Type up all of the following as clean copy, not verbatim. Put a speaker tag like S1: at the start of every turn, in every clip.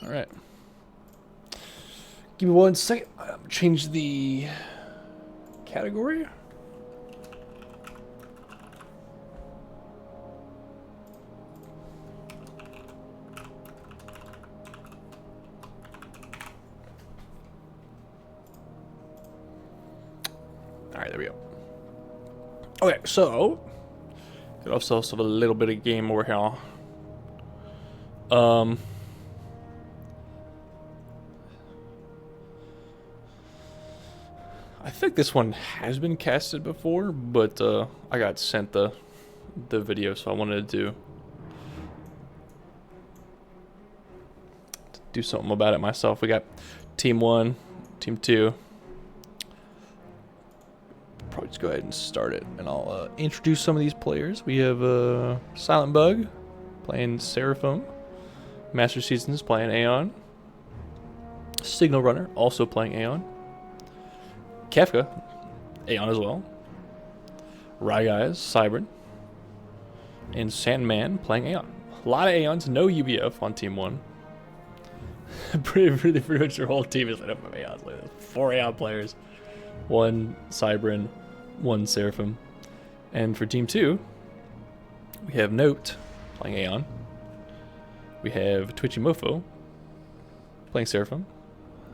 S1: All right. Give me 1 second. Change the category. All right, there we go. Okay, so got ourselves a little bit of game over here. I think this one has been casted before, but I got sent the video, so I wanted to do something about it myself. We got Team 1, Team 2. Probably just go ahead and start it, and I'll introduce some of these players. We have Silent Bug playing Seraphim, Master Seasons playing Aeon, Signal Runner also playing Aeon, Kefka, Aeon as well, Rye Guys, Cybern, and Sandman playing Aeon. A lot of Aeons, no UBF on Team 1. pretty much your whole team is lit up with Aeons. Like 4 Aeon players, 1 Cybern, 1 Seraphim. And for Team 2, we have Note playing Aeon. We have Twitchy Mofo playing Seraphim.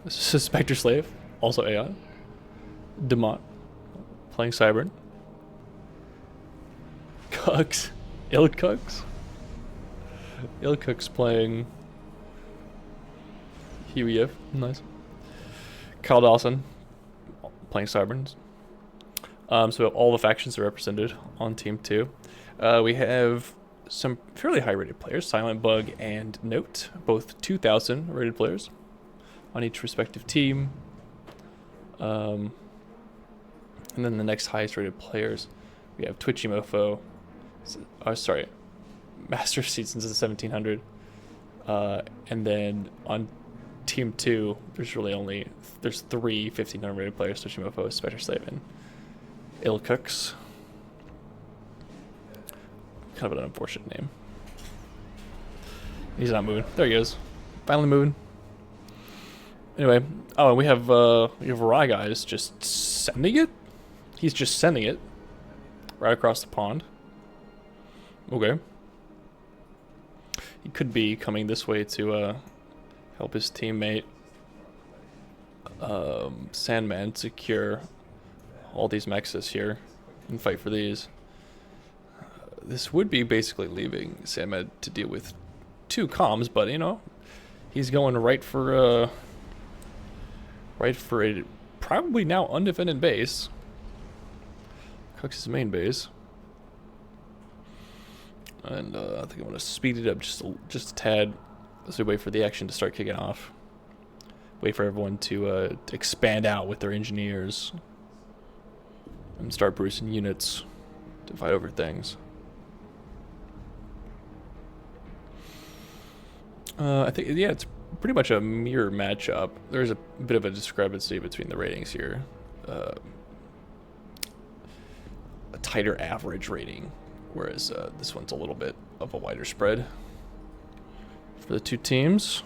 S1: Spectre Slave, also Aeon. Demont playing Cybern. Cooks. Ilcooks playing UEF. Nice. Kyle Dawson playing Cyberns. So all the factions are represented on Team 2. We have some fairly high rated players, Silent Bug and Note, both 2,000 rated players on each respective team. And then the next highest rated players, we have Twitchy Mofo, Master Seasons is 1,700. And then on Team 2, there's 3 1,500 rated players, Twitchy Mofo, Spectre Slave, and Ilcooks. Kind of an unfortunate name. He's not moving. There he goes. Finally moving. Anyway, oh, and we have Rye Guys just sending it? He's just sending it right across the pond. Okay. He could be coming this way to help his teammate Sandman secure all these mexes here and fight for these. This would be basically leaving Sandman to deal with 2 comms, but you know, he's going right for a probably now undefended base. Cooks' main base. And I think I'm going to speed it up just a tad as we wait for the action to start kicking off. Wait for everyone to expand out with their engineers and start boosting units to fight over things. I think, yeah, it's pretty much a mirror matchup. There's a bit of a discrepancy between the ratings here. A tighter average rating, whereas this one's a little bit of a wider spread for the 2 teams.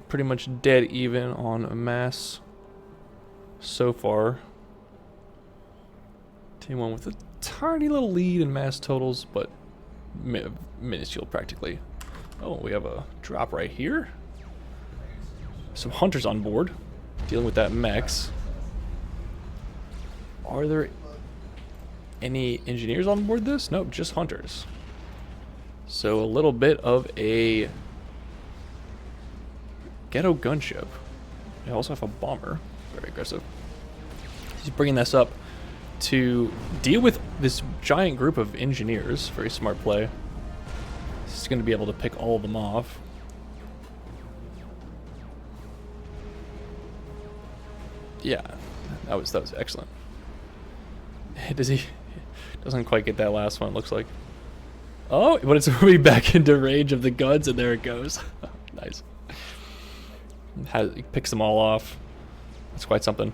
S1: Pretty much dead even on mass so far. Team 1 with a tiny little lead in mass totals, but minuscule practically. Oh, we have a drop right here. Some hunters on board, dealing with that mechs. Are there any engineers on board this? Nope, just hunters. So a little bit of a ghetto gunship. They also have a bomber, very aggressive. He's bringing this up to deal with this giant group of engineers. Very smart play. He's going to be able to pick all of them off. Yeah, that was excellent. Doesn't quite get that last one, it looks like. Oh, but it's moving back into range of the guns, and there it goes. Nice. He picks them all off. That's quite something.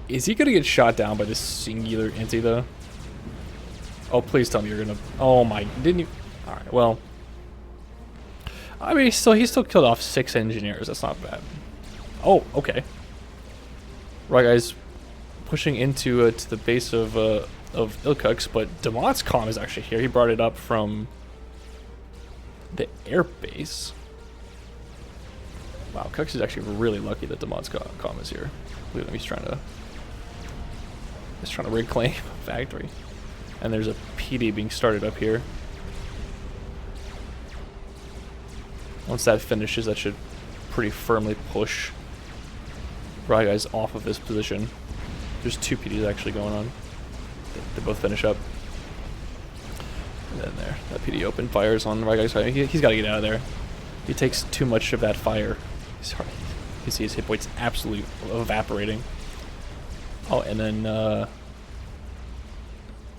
S1: Is he going to get shot down by this singular entity, though? Oh, please tell me you're going to... Oh, my... Didn't you... Alright, well... I mean, he still killed off 6 engineers. That's not bad. Oh, okay. Right, guys, pushing into to the base of Ilkux, but Demot's comm is actually here. He brought it up from the air base. Wow, Kux is actually really lucky that Demot's comm is here. Look at him, he's trying to reclaim a factory. And there's a PD being started up here. Once that finishes, that should pretty firmly push Right guys off of this position. There's 2 PDs actually going on. They both finish up. And then there, that PD open fires on Right guys. He's got to get out of there. He takes too much of that fire. You can see his hit points absolutely evaporating. Oh, and then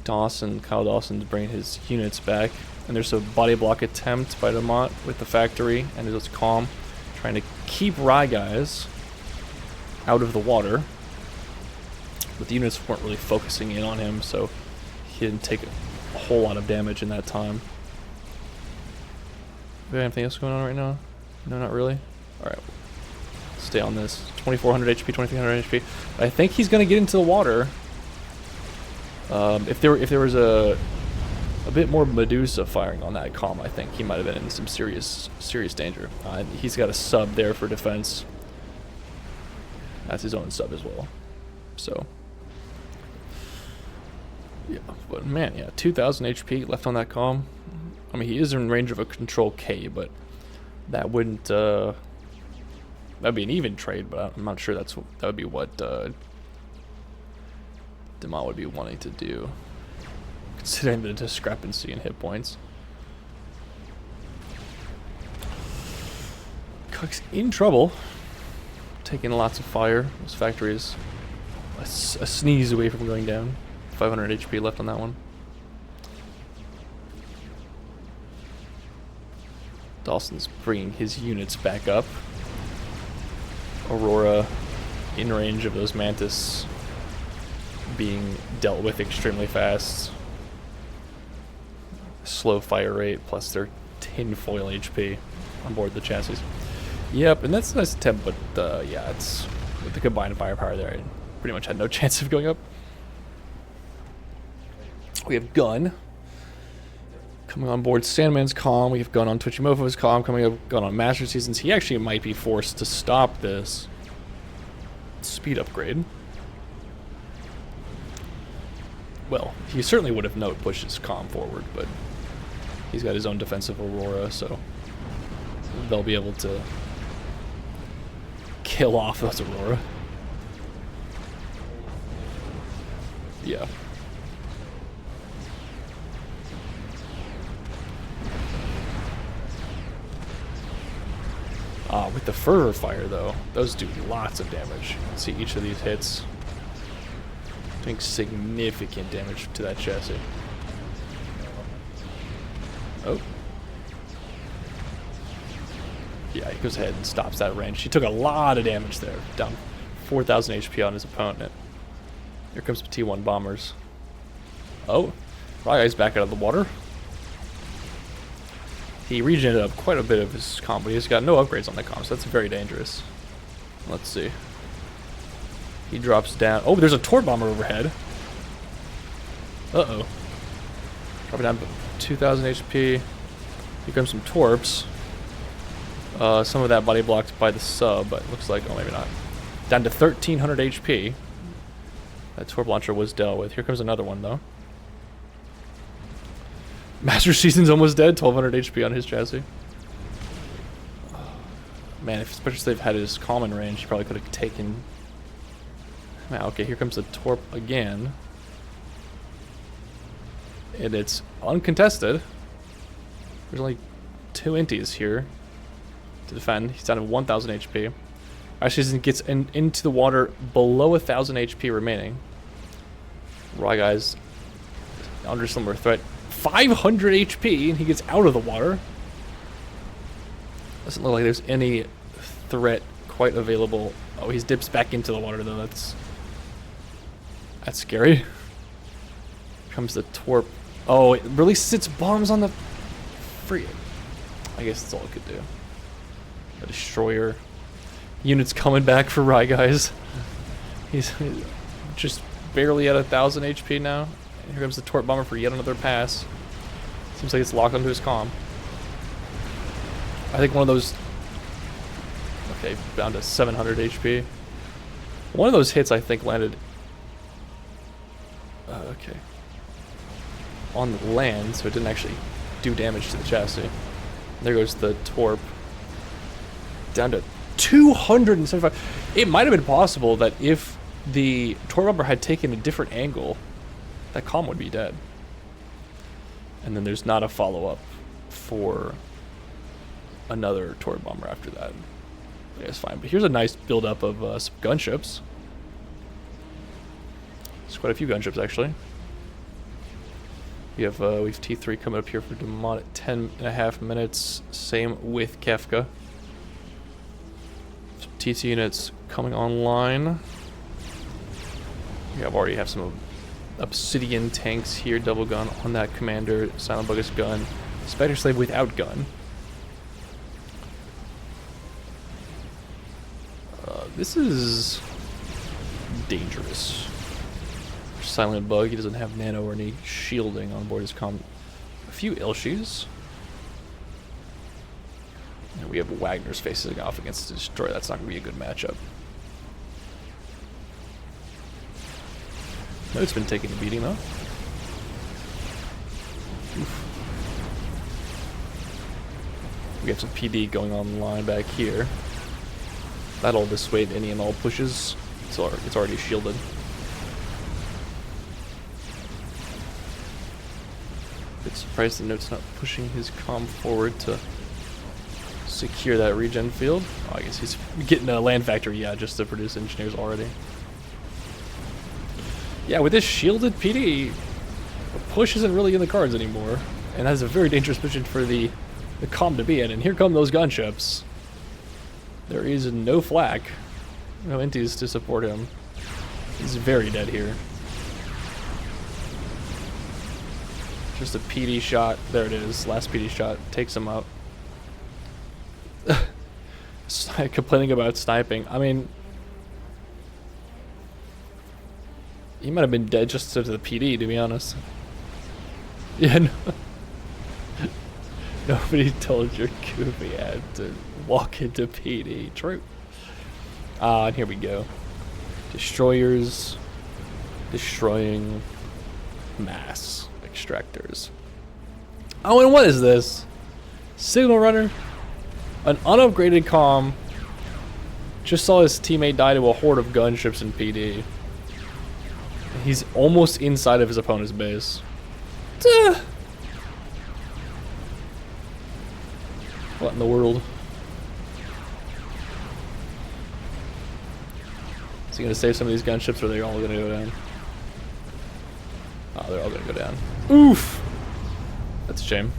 S1: Kyle Dawson's bringing his units back. And there's a body block attempt by Demont with the factory, and it's calm, trying to keep Rye guys out of the water. But the units weren't really focusing in on him, so he didn't take a whole lot of damage in that time. Do we have anything else going on right now? No, not really. All right, stay on this. 2,400 HP, 2,300 HP. I think he's gonna get into the water. If there was a bit more Medusa firing on that comm, I think he might have been in some serious danger. He's got a sub there for defense. That's his own sub as well. So, yeah, but man, yeah, 2,000 HP left on that comm. I mean, he is in range of a control K, but that wouldn't, that'd be an even trade, but I'm not sure that would be what Demont would be wanting to do, considering the discrepancy in hit points. Cook's in trouble, taking lots of fire. This factory is a sneeze away from going down. 500 HP left on that one. Dawson's bringing his units back up. Aurora in range of those Mantis being dealt with extremely fast. Slow fire rate plus their tinfoil HP on board the chassis. Yep, and that's a nice attempt, but yeah, it's with the combined firepower there, I pretty much had no chance of going up. We have Gun coming on board Sandman's comm. We have Gun on Twitchymofo's comm coming up. Gun on Master Seasons. He actually might be forced to stop this speed upgrade. Well, he certainly would have note pushed his comm forward, but he's got his own defensive Aurora, so they'll be able to kill off those Aurora. Yeah. With the Fervor Fire, though, those do lots of damage. You can see each of these hits doing significant damage to that chassis. Oh. Yeah, he goes ahead and stops that range. He took a lot of damage there. Down 4,000 HP on his opponent. Here comes T1 bombers. Oh, Rye's back out of the water. He regenerated up quite a bit of his comm, but he's got no upgrades on that comm, so that's very dangerous. Let's see. He drops down. Oh, there's a Torp bomber overhead. Uh-oh. Dropping down 2,000 HP. Here comes some Torps. Some of that body blocked by the sub, but it looks like, oh, maybe not. Down to 1,300 HP. That Torp launcher was dealt with. Here comes another one, though. Master Season's almost dead. 1,200 HP on his chassis. Man, especially if they've had his common range, he probably could have taken... Okay, here comes the Torp again. And it's uncontested. There's only 2 inties here to defend. He's down to 1,000 HP. Actually, gets into the water below 1,000 HP remaining. Raw guy's under similar threat. 500 HP, and he gets out of the water. Doesn't look like there's any threat quite available. Oh, he dips back into the water, though. That's scary. Here comes the Torp. Oh, it releases its bombs on the free. I guess that's all it could do. A destroyer. Units coming back for Rye, guys. He's just barely at 1,000 HP now. And here comes the Torp Bomber for yet another pass. Seems like it's locked onto his comm. I think one of those... Okay, down to 700 HP. One of those hits, I think, landed... okay. On the land, so it didn't actually do damage to the chassis. There goes the Torp. Down to 275. It might have been possible that if the Torp Bomber had taken a different angle, that comm would be dead. And then there's not a follow-up for another Torp Bomber after that. Yeah, it's fine. But here's a nice build-up of some gunships. There's quite a few gunships, actually. We have T3 coming up here for Demont at 10.5 minutes. Same with Kefka. Some TT units coming online. Yeah, I already have some Obsidian tanks here. Double gun on that commander. Silent Buggus gun. Spider Slave without gun. This is dangerous. Silent Bug, he doesn't have nano or any shielding on board his comm. A few Ilshis. And we have Wagner's facing off against the Destroyer. That's not going to be a good matchup. Note's been taking a beating though. Oof. We have some PD going online back here. That'll dissuade any and all pushes. So it's already shielded. Bit surprised the Note's not pushing his comm forward to secure that regen field. Oh, I guess he's getting a land factory, yeah, just to produce engineers already. Yeah, with this shielded PD, the push isn't really in the cards anymore, and that's a very dangerous position for the comm to be in. And here come those gunships. There is no flak, no inties to support him. He's very dead here. Just a PD shot. There it is. Last PD shot takes him out. Complaining about sniping. I mean, he might have been dead just to the PD, to be honest. Yeah, no. Nobody told your goofy ad to walk into PD. True. And here we go. Destroyers destroying mass extractors. Oh, and what is this? Signal runner? An unupgraded comm. Just saw his teammate die to a horde of gunships in PD. He's almost inside of his opponent's base. Duh. What in the world? Is he gonna save some of these gunships, or are they all gonna go down? Oh, they're all gonna go down. Oof! That's a shame.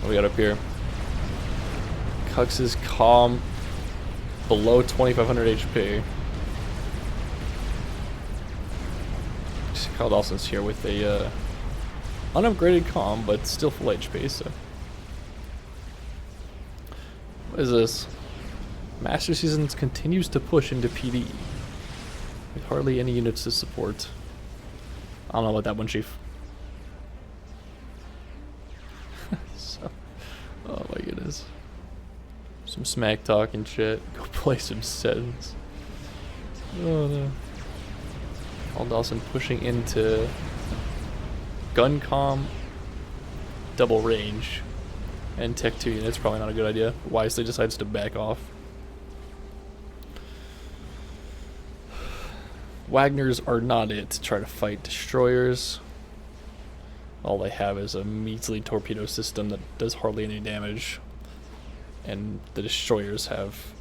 S1: What do we got up here? Cux's comm below 2,500 HP. Kyle Dawson's here with a unupgraded comm, but still full HP, so. What is this? Master Seasons continues to push into PD with hardly any units to support. I don't know about that one, Chief. So, oh my goodness. Some smack talk and shit. Go play some settings. Oh no. Paul Dawson pushing into gun comm, double range, and Tech 2 units. Probably not a good idea. Wisely decides to back off. Wagners are not it to try to fight destroyers. All they have is a measly torpedo system that does hardly any damage. And the destroyers have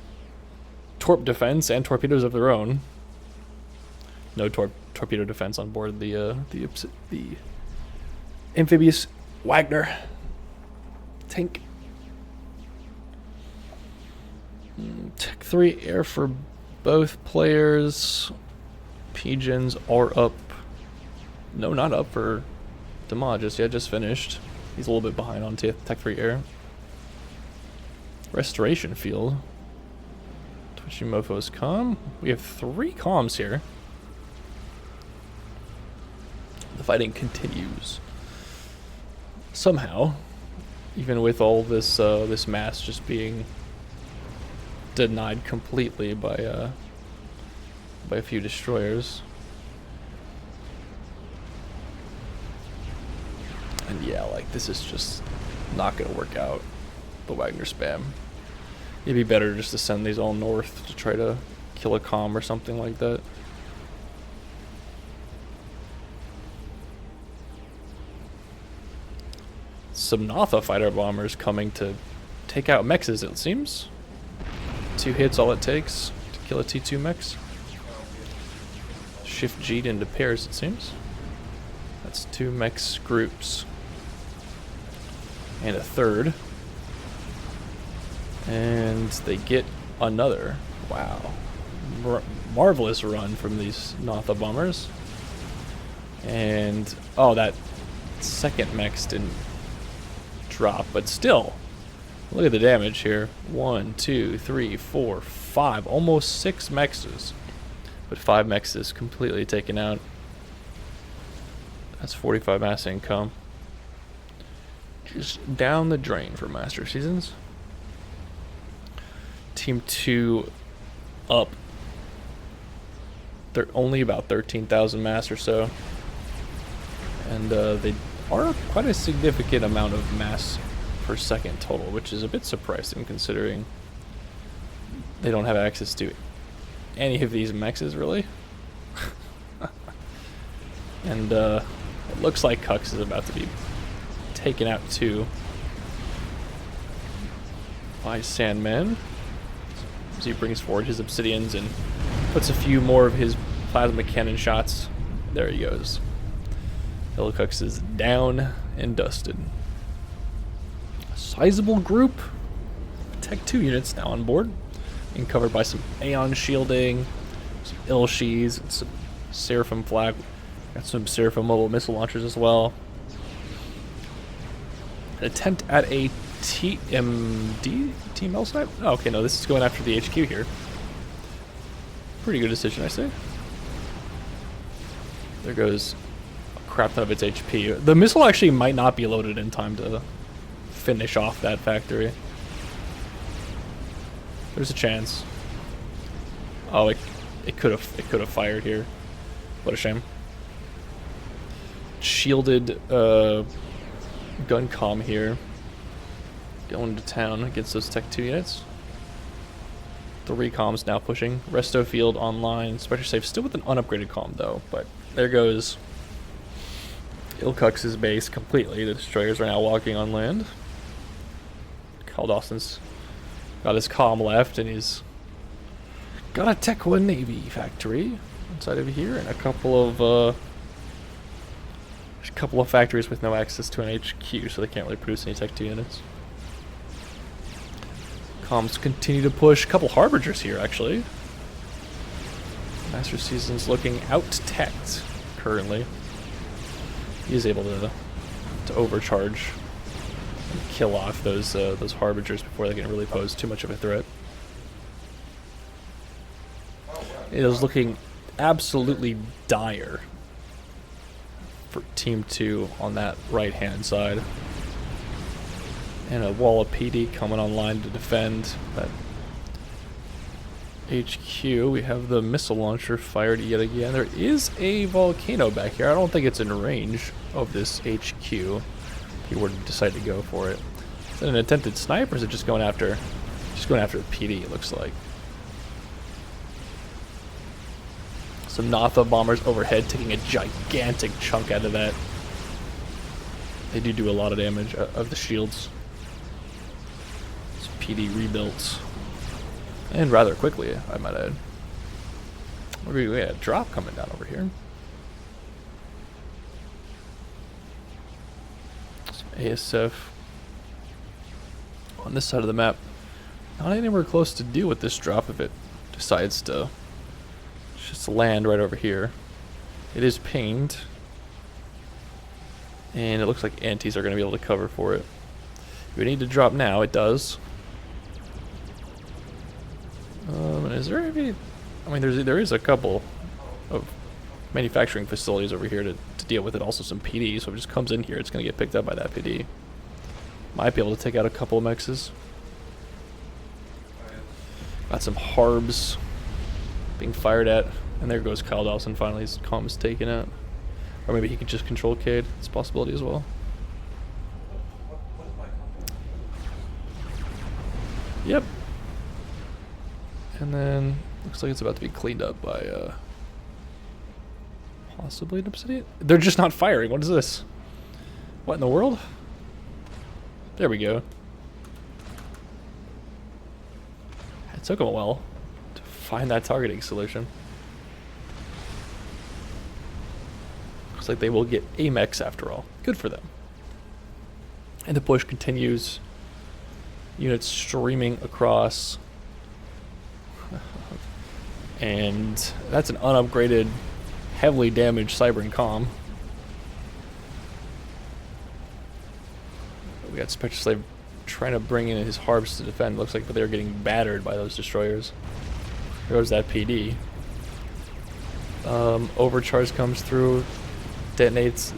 S1: torp defense and torpedoes of their own. No torpedo defense on board the amphibious Wagner tank. Tech 3 air for both players. Pigeons are up. No, not up for Demont just yet, just finished. He's a little bit behind on Tech 3 air. Restoration field. Twitchy mofos calm. We have 3 calms here. The fighting continues. Somehow, even with all this this mass just being denied completely by a few destroyers. And yeah, like, this is just not gonna work out, the Wagner spam. It'd be better just to send these all north to try to kill a comm or something like that. Some Natha fighter bombers coming to take out mexes, it seems. 2 hits all it takes to kill a T2 mex. Shift G'd into pairs, it seems. That's 2 mex groups. And a third. And they get another. Wow. Marvelous run from these Natha bombers. And, oh, that second mex didn't drop, but still. Look at the damage here. 1, 2, 3, 4, 5. Almost 6 mexes. But 5 mexes completely taken out. That's 45 mass income. Just down the drain for Master Seasons. Team 2 up. They're only about 13,000 mass or so. And they are quite a significant amount of mass per second total, which is a bit surprising considering they don't have access to any of these mexes, really. And it looks like Kux is about to be taken out too by Sandman. So he brings forward his obsidians and puts a few more of his plasma cannon shots. There he goes. Kux is down and dusted. A sizable group of Tech 2 units now on board, being covered by some Aeon shielding, some Ilshis, and some Seraphim flag. Got some Seraphim mobile missile launchers as well. An attempt at a TML snipe? Oh, okay, no, this is going after the HQ here. Pretty good decision, I say. There goes a crap ton of its HP. The missile actually might not be loaded in time to finish off that factory. There's a chance. Oh, it could have fired here. What a shame. Shielded gun comm here. Going to town against those Tech 2 units. 3 comms now pushing. Resto field online. Spectre safe still with an unupgraded comm though. But there goes Ilkux's base completely. The destroyers are now walking on land. Kyle Dawson's got his comm left and he's got a Tech 1 Navy factory inside of here and a couple of factories with no access to an HQ, so they can't really produce any Tech 2 units. Comms continue to push. A couple Harbingers here, actually. Master Season's looking out-teched currently. He is able to overcharge and kill off those Harbingers before they can really pose too much of a threat. It is looking absolutely dire for Team 2 on that right-hand side. And a wall of PD coming online to defend that HQ. We have the missile launcher fired yet again. There is a volcano back here. I don't think it's in range of this HQ if you were to decide to go for it. Is it an attempted snipe or is it just going after the PD, it looks like. Some Natha bombers overhead taking a gigantic chunk out of that. They do a lot of damage of the shields. PD rebuilt, and rather quickly, I might add. We had a drop coming down over here. Some ASF on this side of the map. Not anywhere close to deal with this drop if it decides to just land right over here. It is pinged. And it looks like antis are going to be able to cover for it. If we need to drop now, it does. Is there any... I mean, there is a couple of manufacturing facilities over here to deal with it. Also some PD, so if it just comes in here, it's going to get picked up by that PD. Might be able to take out a couple of mexes. Got some harbs being fired at. And there goes Kyle Dawson finally. His comm is taken out. Or maybe he could just control Cade. It's a possibility as well. Yep. And then looks like it's about to be cleaned up by possibly an Obsidian. They're just not firing. What is this? What in the world? There we go. It took them a while to find that targeting solution. Looks like they will get Amex after all. Good for them. And the push continues. Units streaming across. And that's an unupgraded, heavily damaged Cybern comm. We got Spectre Slave trying to bring in his harbs to defend. Looks like they're getting battered by those destroyers. There goes that PD. Overcharge comes through, detonates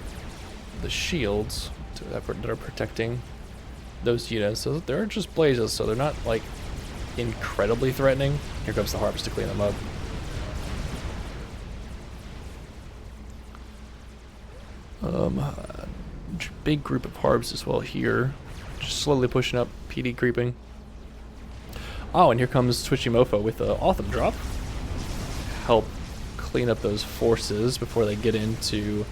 S1: the shields that are protecting those units. So they're just blazes, so they're not like incredibly threatening. Here comes the harvest to clean them up. Big group of harbs as well here, just slowly pushing up, PD creeping. Oh, and here comes Twitchy Mofo with the Autumn drop. Help clean up those forces before they get into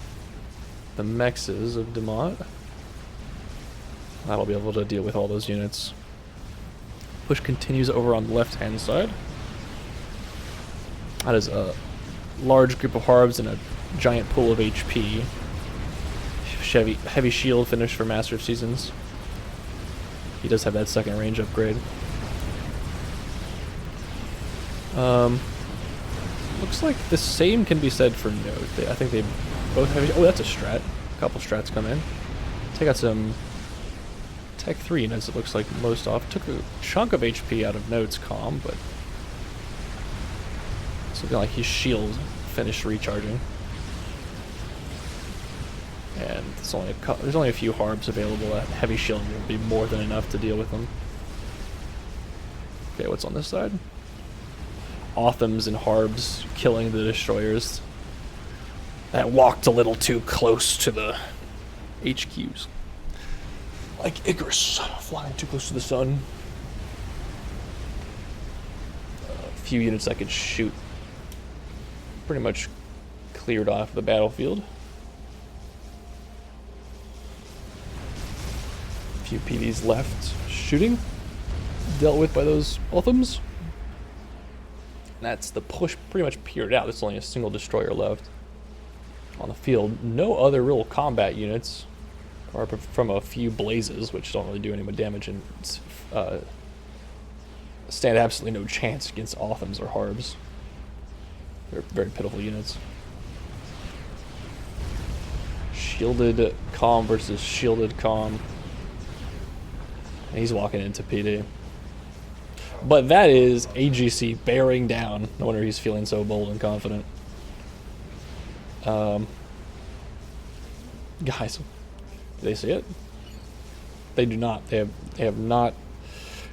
S1: the mexes of Demont. That'll be able to deal with all those units. Push continues over on the left-hand side. That is a large group of harbs and a giant pool of HP. Heavy shield finish for Master of Seasons. He does have that second range upgrade. Looks like the same can be said for Node. I think they both have... Oh, that's a strat. A couple strats come in. Take out some Tech 3 units, it looks like most off. Took a chunk of HP out of Node's comm, but it's looking like his shield finished recharging. And there's only a few harbs available. That heavy shield will be more than enough to deal with them. Okay, what's on this side? Authams and harbs killing the destroyers that walked a little too close to the HQs. Like Icarus, flying too close to the sun. A few units that could shoot. Pretty much cleared off the battlefield. A few PDs left shooting. Dealt with by those Authams. That's the push pretty much petered out. There's only a single destroyer left on the field. No other real combat units, or from a few blazes, which don't really do any damage and stand absolutely no chance against Authams or Harbs. They're very pitiful units. Shielded comm versus shielded comm. And he's walking into PD. But that is AGC bearing down. No wonder he's feeling so bold and confident. Guys, do they see it? They do not. They have not,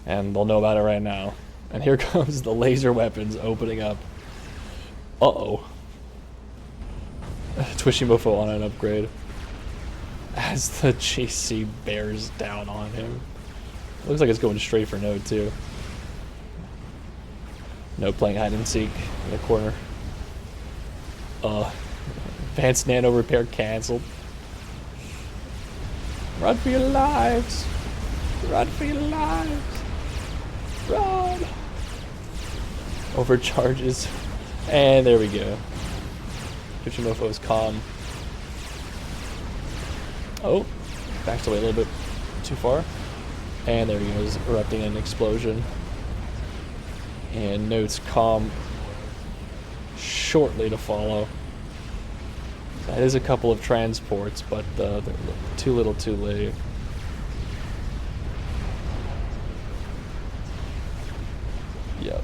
S1: and they'll know about it right now. And here comes the laser weapons opening up. Uh-oh. Twishy Mofo on an upgrade. As the GC bears down on him. Looks like it's going straight for Node, too. Node playing hide and seek in the corner. Advanced nano repair cancelled. Run for your lives! Run for your lives! Run! Overcharges. And there we go. Twitchy is calm. Oh, backed away a little bit too far. And there he goes, erupting an explosion. And Node's calm shortly to follow. That is a couple of transports, but they're too little too late. Yep.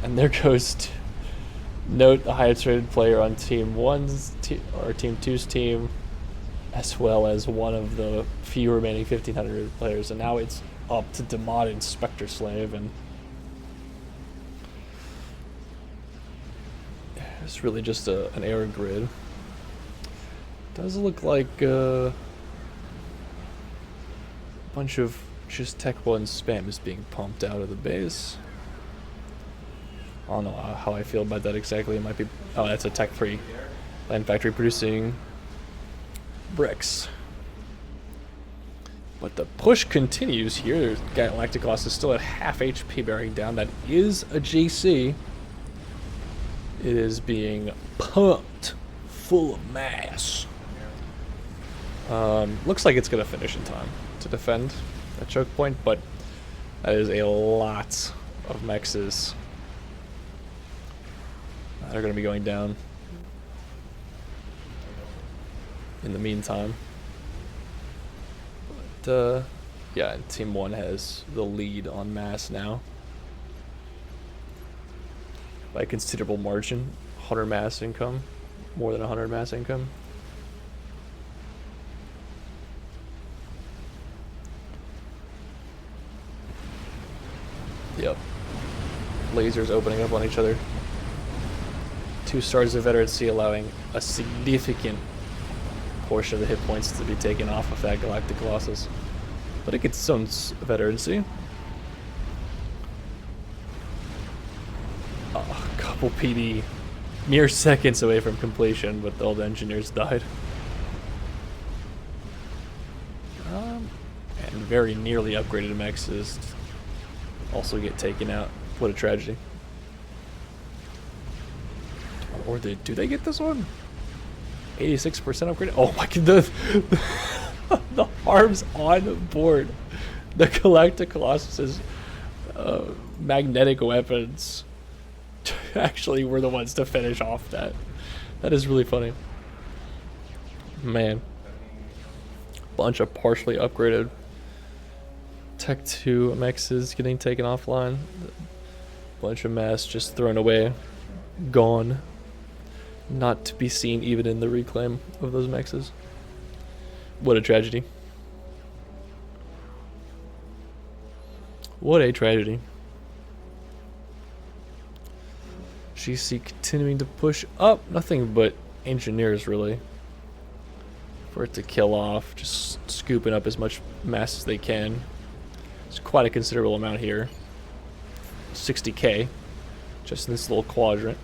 S1: And there goes note the highest rated player on Team 1's or Team 2's team, as well as one of the few remaining 1,500 players. And now it's up to Demod and Spectre Slave, and it's really just an error grid. Does look like a bunch of just Tech 1 spam is being pumped out of the base. I don't know how I feel about that exactly. It might be... Oh, that's a Tech 3 land factory producing bricks. But the push continues here. Galactic Loss is still at half HP bearing down. That is a GC. It is being pumped full of mass. Looks like it's going to finish in time to defend that choke point, but that is a lot of mexes that are going to be going down in the meantime. But, yeah, Team 1 has the lead on mass now by a considerable margin. 100 mass income, more than 100 mass income. Yep. Lasers opening up on each other. 2 stars of veterancy allowing a significant portion of the hit points to be taken off of that Galactic Colossus. But it gets some veterancy. Oh, a couple PD mere seconds away from completion, but all the engineers died. And very nearly upgraded mexes also get taken out. What a tragedy. Or do they get this one? 86% upgrade. Oh my god, the harms on board. The Galactic Colossus's magnetic weapons actually were the ones to finish off that. That is really funny. Man. Bunch of partially upgraded Tech 2 mexes getting taken offline. Bunch of mass just thrown away. Gone. Not to be seen even in the reclaim of those mexes. What a tragedy. What a tragedy. GC continuing to push up. Nothing but engineers, really. For it to kill off. Just scooping up as much mass as they can. It's quite a considerable amount here. 60k. Just in this little quadrant.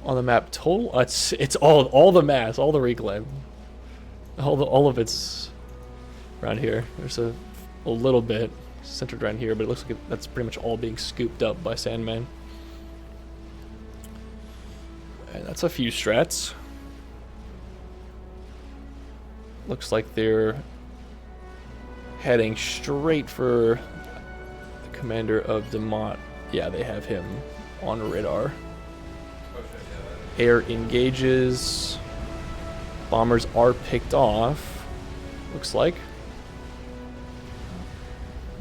S1: On the map total, it's all the mass, all the reclaim. All of it's around here. There's a little bit centered around here, but it looks like that's pretty much all being scooped up by Sandman. And that's a few strats. Looks like they're heading straight for the commander of Demont. Yeah, they have him on radar. Air engages. Bombers are picked off. Looks like.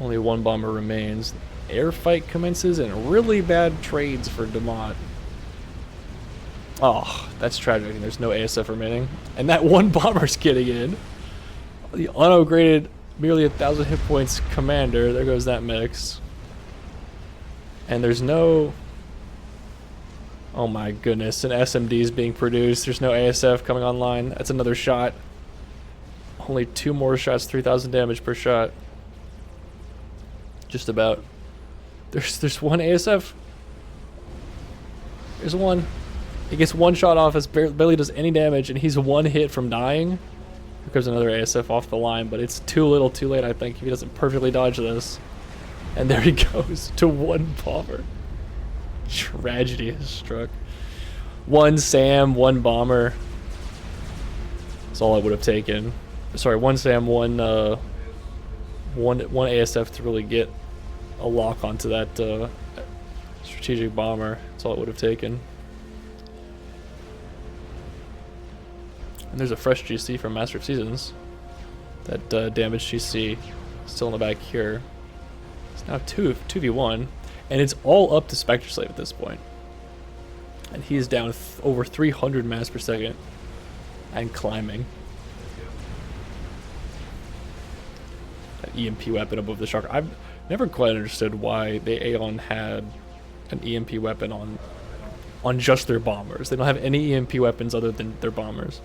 S1: Only one bomber remains. Air fight commences and really bad trades for Demont. Oh, that's tragic. There's no ASF remaining. And that one bomber's getting in. The unupgraded, merely 1,000 hit points commander. There goes that mix. And there's no... Oh my goodness, an SMD is being produced. There's no ASF coming online. That's another shot. Only 2 more shots, 3,000 damage per shot. Just about. There's one ASF. There's one. He gets one shot off, as barely does any damage, and he's one hit from dying. Here comes another ASF off the line, but it's too little too late, I think, if he doesn't perfectly dodge this. And there he goes to one bomber. Tragedy has struck. One SAM, one bomber. That's all I would have taken. Sorry, one SAM, one ASF to really get a lock onto that strategic bomber. That's all I would have taken. There's a fresh GC from Master of Seasons. That damaged GC still in the back here. It's now 2v1. And it's all up to Spectre Slave at this point. And he is down over 300 mass per second. And climbing. That EMP weapon above the shark. I've never quite understood why the Aeon had an EMP weapon on just their bombers. They don't have any EMP weapons other than their bombers.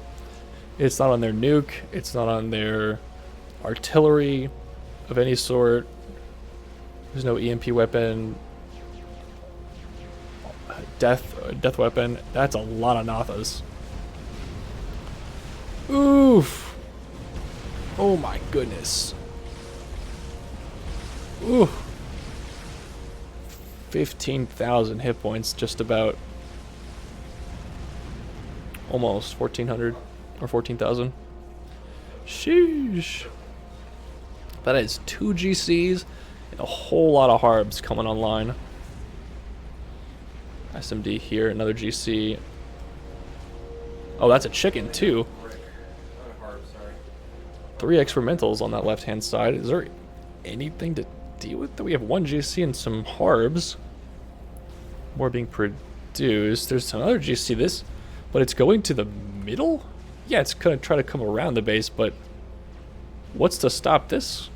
S1: It's not on their nuke. It's not on their artillery of any sort. There's no EMP weapon. Death weapon. That's a lot of Nathas. Oof. Oh my goodness. Oof. 15,000 hit points, just about. Almost 1,400 or 14,000. Sheesh. That is 2 GCs and a whole lot of harbs coming online. SMD here, another GC. Oh, that's a chicken too. 3 experimentals on that left-hand side. Is there anything to deal with? We have 1 GC and some harbs. More being produced. There's another GC but it's going to the middle? Yeah, it's gonna try to come around the base, but what's to stop this?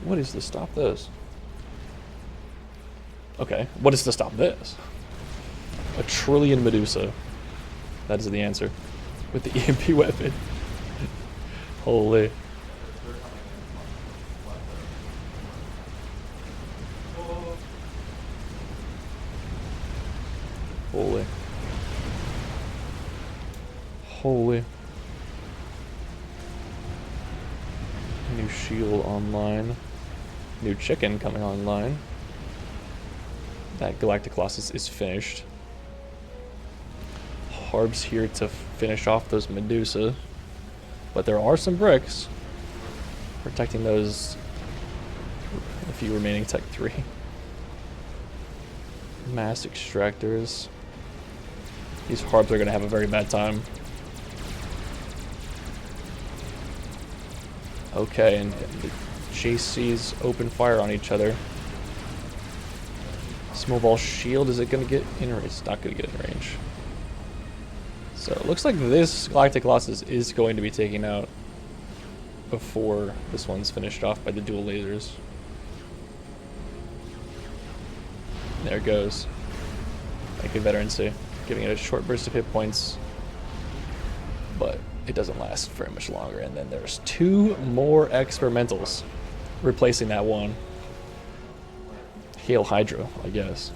S1: What is to stop this? Okay, what is to stop this? A trillion Medusa. That is the answer. With the EMP weapon. Holy. Holy. Holy. New shield online. New chicken coming online. That Galactic Colossus is finished. Harbs here to finish off those Medusa. But there are some bricks protecting those a few remaining Tech 3. Mass extractors. These harbs are going to have a very bad time. Okay, and the JCs open fire on each other. Small ball shield, is it going to get in range? It's not going to get in range. So it looks like this Galactic Colossus is going to be taken out before this one's finished off by the dual lasers. There it goes. Thank you, veterancy. Giving it a short burst of hit points. But it doesn't last very much longer. And then there's 2 more experimentals replacing that one. Hail Hydra, I guess.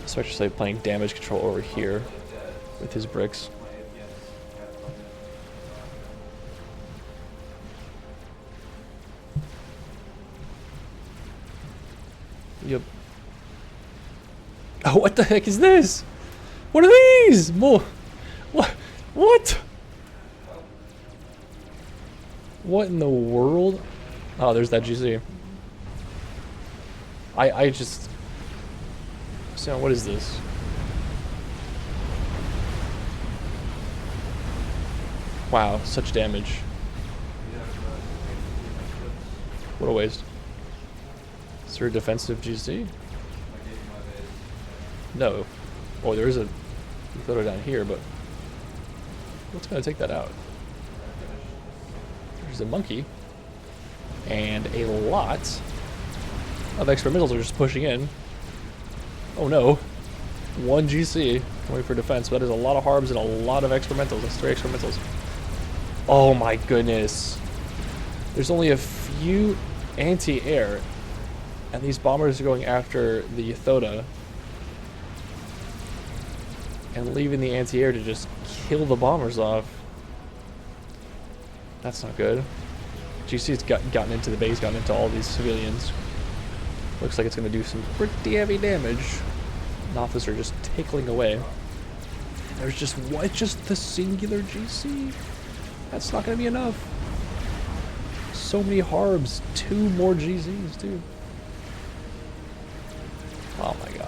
S1: Spectre Slave playing damage control over here with his bricks. Yep. Oh, what the heck is this? What are these? More. What? What? What in the world? Oh, there's that GC. I just. So what is this? Wow, such damage. What a waste. Is there a defensive GC? No. Oh, there is a photo down here, but what's going to take that out? There's a monkey. And a lot of experimentals are just pushing in. Oh no. 1 GC going for defense, but that is a lot of harbs and a lot of experimentals. That's 3 experimentals. Oh my goodness. There's only a few anti-air, and these bombers are going after the Yothoda and leaving the anti-air to just kill the bombers off. That's not good. GC's gotten into the base, gotten into all these civilians. Looks like it's going to do some pretty heavy damage. Nothus are just tickling away. There's just what? Just the singular GC? That's not going to be enough. So many harbs. 2 more GCs, too.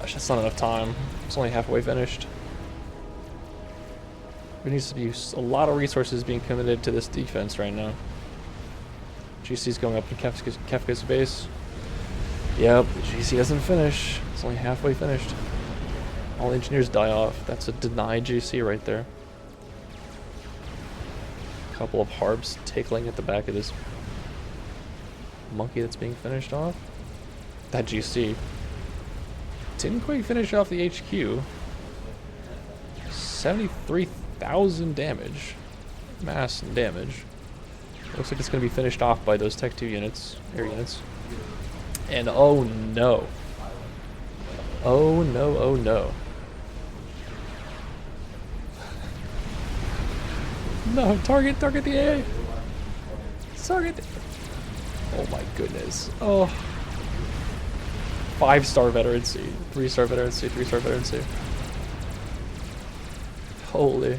S1: gosh, that's not enough time. It's only halfway finished. There needs to be a lot of resources being committed to this defense right now. GC's going up in Kefka's base. Yep, the GC doesn't finish. It's only halfway finished. All engineers die off. That's a denied GC right there. A couple of harps tickling at the back of this monkey that's being finished off. That GC didn't quite finish off the HQ. 73,000 damage. Mass damage. Looks like it's going to be finished off by those Tech 2 units, air units. And oh no. Oh no, oh no. No, target the AA. Target. Oh my goodness. Oh. 5-star veterancy, 3-star veterancy, 3-star veterancy. Holy.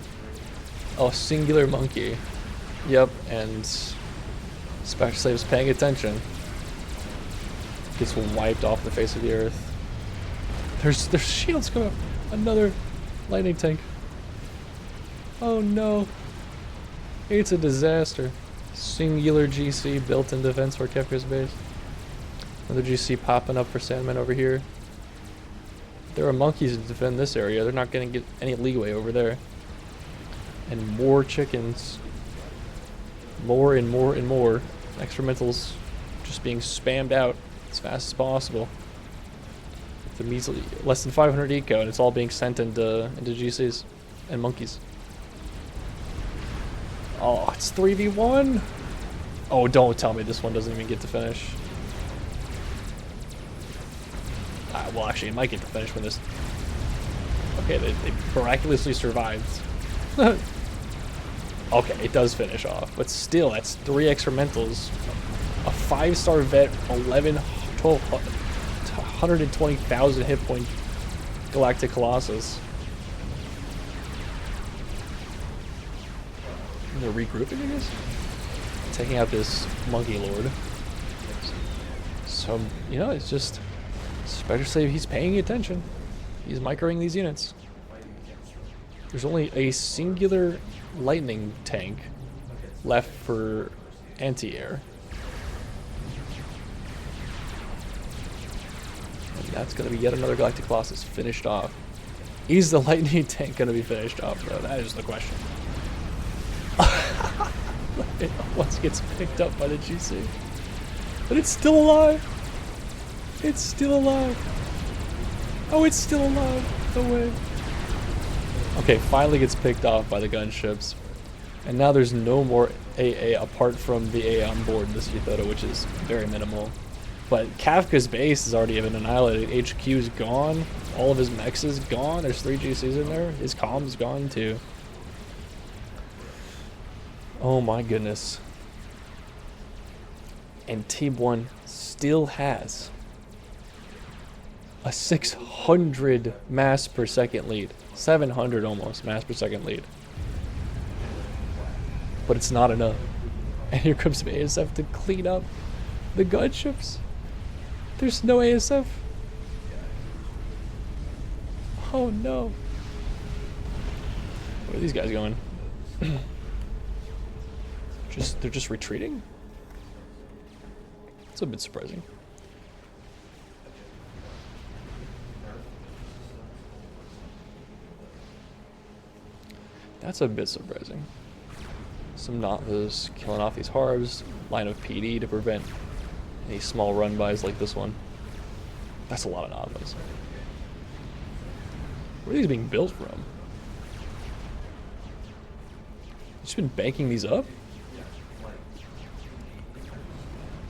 S1: Oh, singular monkey. Yep, and Spectre Slave's paying attention. Gets wiped off the face of the earth. There's shields coming up. Another lightning tank. Oh no. It's a disaster. Singular GC built in defense for Kefka's base. Another GC popping up for Sandman over here. There are monkeys to defend this area. They're not going to get any leeway over there. And more chickens. More and more and more. Experimentals just being spammed out as fast as possible. The measly less than 500 eco, and it's all being sent into GCs and monkeys. Oh, it's 3v1. Oh, don't tell me this one doesn't even get to finish. Well, actually, it might get to finish when this... Okay, they miraculously survived. Okay, it does finish off. But still, that's 3 experimentals. A 5-star vet, 120,000 hit point Galactic Colossus. And they're regrouping, I guess? Taking out this Monkey Lord. So, you know, it's just... Spectre Slave, he's paying attention. He's microing these units. There's only a singular lightning tank left for anti-air. And that's going to be yet another Galactic Colossus finished off. Is the lightning tank going to be finished off, though? That is the question. It once gets picked up by the GC. But it's still alive. It's still alive. Oh, it's still alive. No way. Okay, finally gets picked off by the gunships. And now there's no more AA apart from the AA on board in this Yothoda, which is very minimal. But Kafka's base has already been annihilated. HQ's gone. All of his mechs is gone. There's 3 GCs in there. His comm's gone too. Oh my goodness. And Team 1 still has a 600 mass per second lead. 700 almost mass per second lead. But it's not enough. And here comes the ASF to clean up the gunships. There's no ASF. Oh no. Where are these guys going? They're just retreating? It's a bit surprising. That's a bit surprising. Some Nothas killing off these Harbs, line of PD to prevent any small run-bys like this one. That's a lot of Nothas. Where are these being built from? Just been banking these up?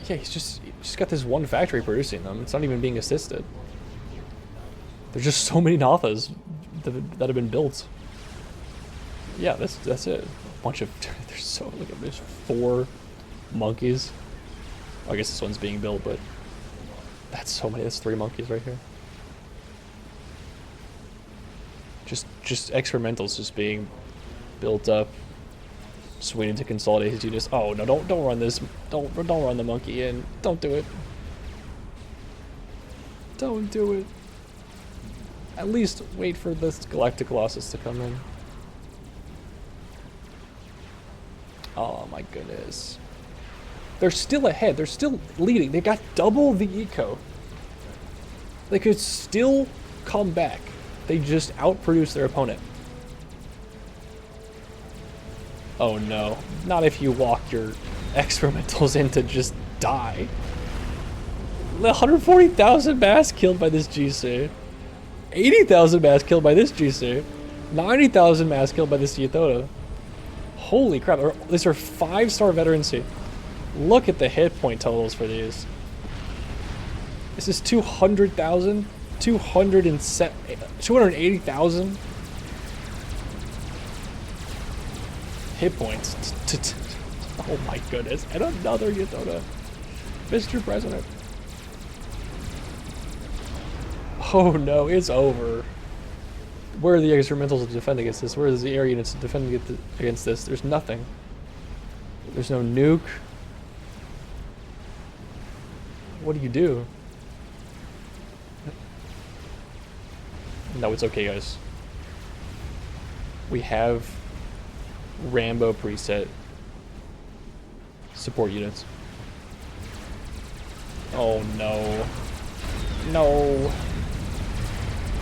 S1: Yeah, he's just got this one factory producing them. It's not even being assisted. There's just so many Nothas that have been built. Yeah, that's it. A bunch of there's 4 monkeys. I guess this one's being built, but that's so many. That's 3 monkeys right here. Just experimentals just being built up. Just waiting to consolidate his units. Oh no! Don't run this. Don't run the monkey in. Don't do it. Don't do it. At least wait for this Galactic Colossus to come in. Oh my goodness. They're still ahead. They're still leading. They got double the eco. They could still come back. They just outproduced their opponent. Oh no. Not if you walk your experimentals in to just die. 140,000 mass killed by this GC. 80,000 mass killed by this GC. 90,000 mass killed by this Yathoda. Holy crap. These are 5-star veterancy. Look at the hit point totals for these. This is 200,000, 280,000 hit points. Oh my goodness. And another Yathoda. Mr. President. Oh no, it's over. Where are the experimentals to defend against this? Where is the air units to defend against this? There's nothing. There's no nuke. What do you do? No, it's okay, guys. We have Rambo preset support units. Oh no. No.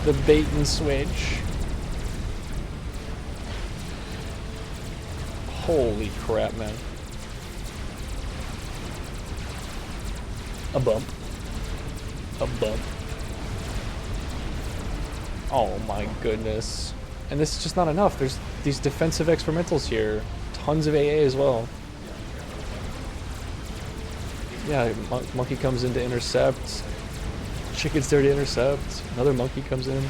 S1: The bait and switch. Holy crap, man. A bump. A bump. Oh my goodness. And this is just not enough. There's these defensive experimentals here. Tons of AA as well. Yeah, monkey comes in to intercept. Chicken's there to intercept. Another monkey comes in.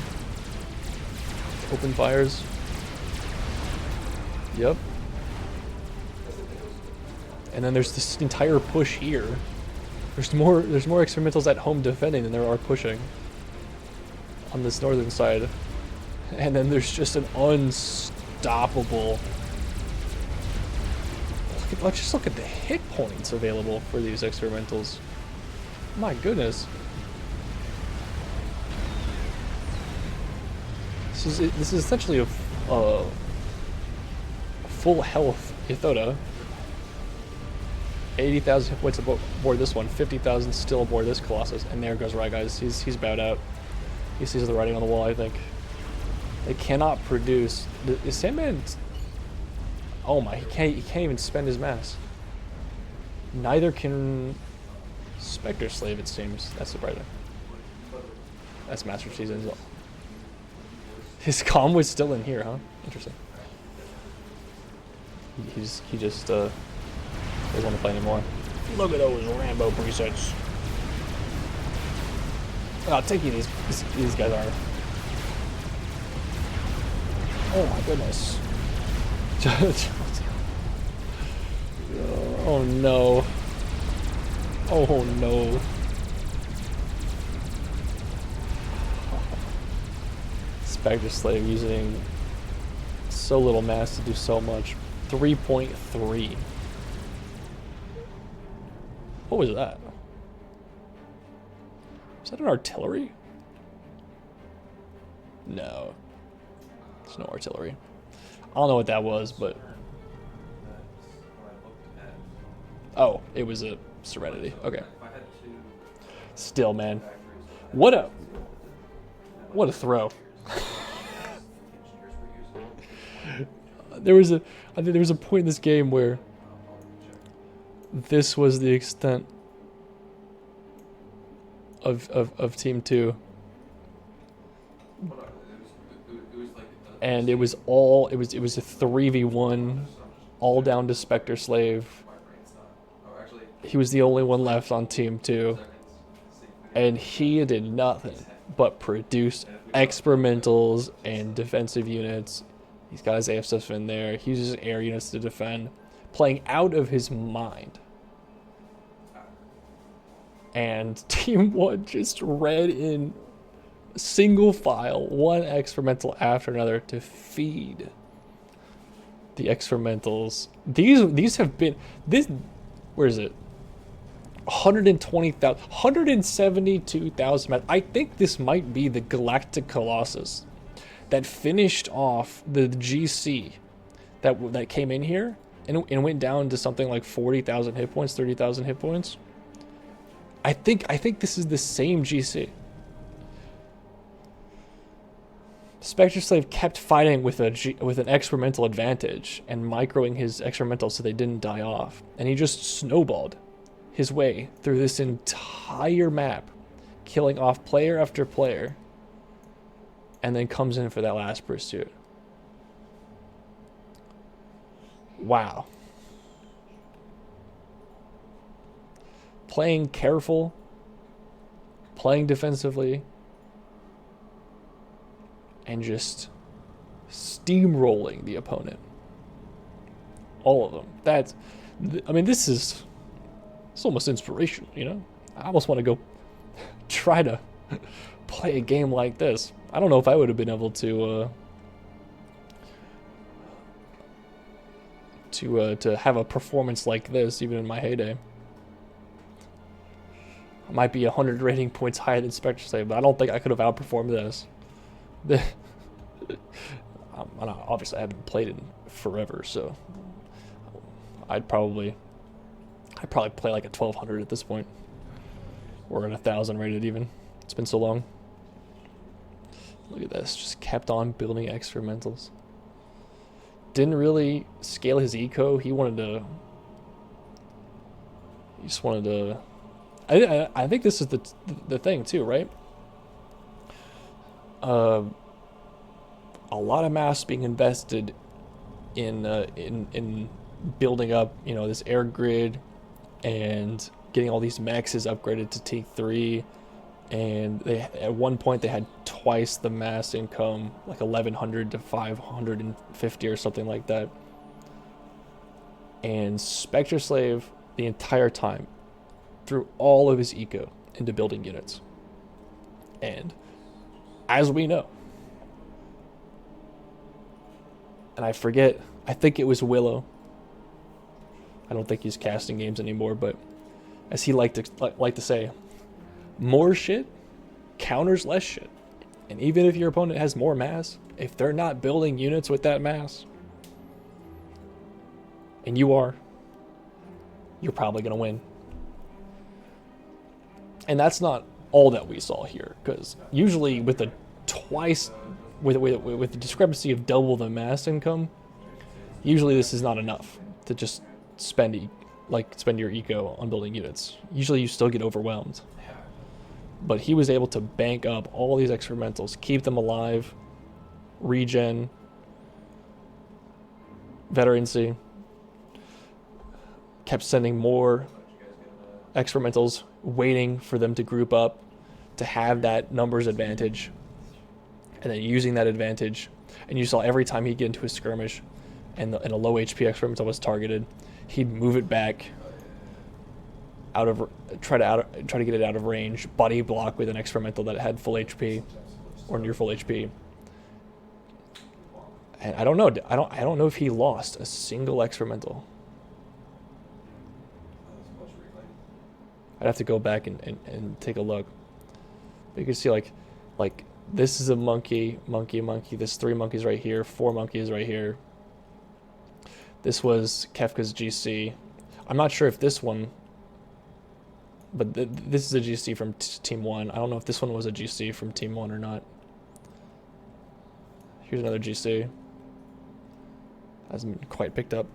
S1: Open fires. Yep. And then there's this entire push here. There's more experimentals at home defending than there are pushing on this northern side. And then there's just an unstoppable. Just look at the hit points available for these experimentals. My goodness. This is essentially a full health Yathoda. 80,000 hit points aboard this one. 50,000 still aboard this Colossus. And there goes Right, guys. He's bowed out. He sees the writing on the wall, I think. They cannot produce. Is Sandman? Oh my! He can't even spend his mass. Neither can Spectre Slave. It seems. That's surprising. That's Master Seasons. His comm was still in here, huh? Interesting. He just doesn't want to play anymore. Look at those Rambo presets. I'll take you. These guys are. Oh my goodness. Oh no. Oh no. Spectre Slave using so little mass to do so much. 3.3. What was that? Was that an artillery? No. There's no artillery. I don't know what that was, but... Oh, it was a Serenity. Okay. Still, man. What a throw. I think there was a point in this game where this was the extent of Team 2. And it was a 3v1, all down to Spectre Slave. He was the only one left on Team 2. And he did nothing but produce experimentals and defensive units. He's got his AF stuff in there. He uses air units to defend. Playing out of his mind. And Team 1 just read in single file, one experimental after another to feed the experimentals. These have been... Where is it? 120,000, 172,000. I think this might be the Galactic Colossus that finished off the GC that came in here and went down to something like 40,000 hit points, 30,000 hit points. I think this is the same GC. Spectre Slave kept fighting with an experimental advantage and microing his experimental so they didn't die off, and he just snowballed his way through this entire map, killing off player after player, and then comes in for that last pursuit. Wow. Playing careful, playing defensively, and just steamrolling the opponent. All of them. This is almost inspirational, you know? I almost want to go try to play a game like this. I don't know if I would have been able to have a performance like this even in my heyday. I might be 100 rating points higher than Spectre Slave, but I don't think I could have outperformed this. Obviously I haven't played it in forever, so I'd probably play like a 1200 at this point, or an 1000 rated even. It's been so long. Look at this, just kept on building experimentals. Didn't really scale his eco. He just wanted to. I think this is the thing too, right? A lot of mass being invested in building up, you know, this air grid and getting all these mexes upgraded to T3, and at one point they had twice the mass income, like 1100 to 550 or something like that. And Spectre Slave the entire time threw all of his eco into building units. And as we know, and I think it was Willow. I don't think he's casting games anymore, but as he liked to say, more shit counters less shit. And even if your opponent has more mass, if they're not building units with that mass, and you're probably going to win. And that's not all that we saw here, because usually with the discrepancy of double the mass income, usually this is not enough to just spend your eco on building units. Usually you still get overwhelmed. But he was able to bank up all these experimentals, keep them alive, regen, veterancy, kept sending more experimentals, waiting for them to group up to have that numbers advantage, and then using that advantage. And you saw every time he'd get into a skirmish and a low HP experimental was targeted, he'd move it back try to get it out of range, body block with an experimental that had full HP or near full HP. And I don't know if he lost a single experimental. I'd have to go back and take a look. But you can see like this is a monkey. There's 3 monkeys right here, 4 monkeys right here. This was Kefka's GC. I'm not sure if this one, but this is a GC from Team 1. I don't know if this one was a GC from Team 1 or not. Here's another GC. Hasn't been quite picked up.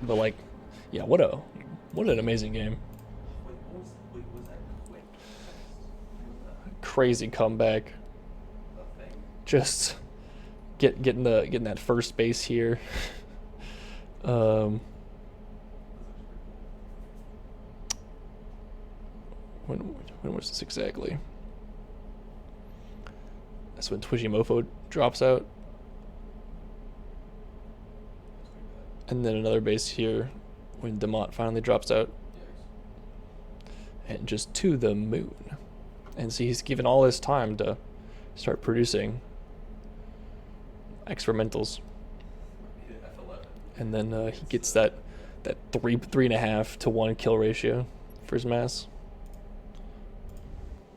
S1: But like, yeah, what an amazing game. Crazy comeback. Just getting that first base here. When was this exactly? That's when Twitchy Mofo drops out. And then another base here when Demont finally drops out. And just to the moon. And so he's given all his time to start producing experimentals. And then he gets that that 3.5 to 1 kill ratio for his mass.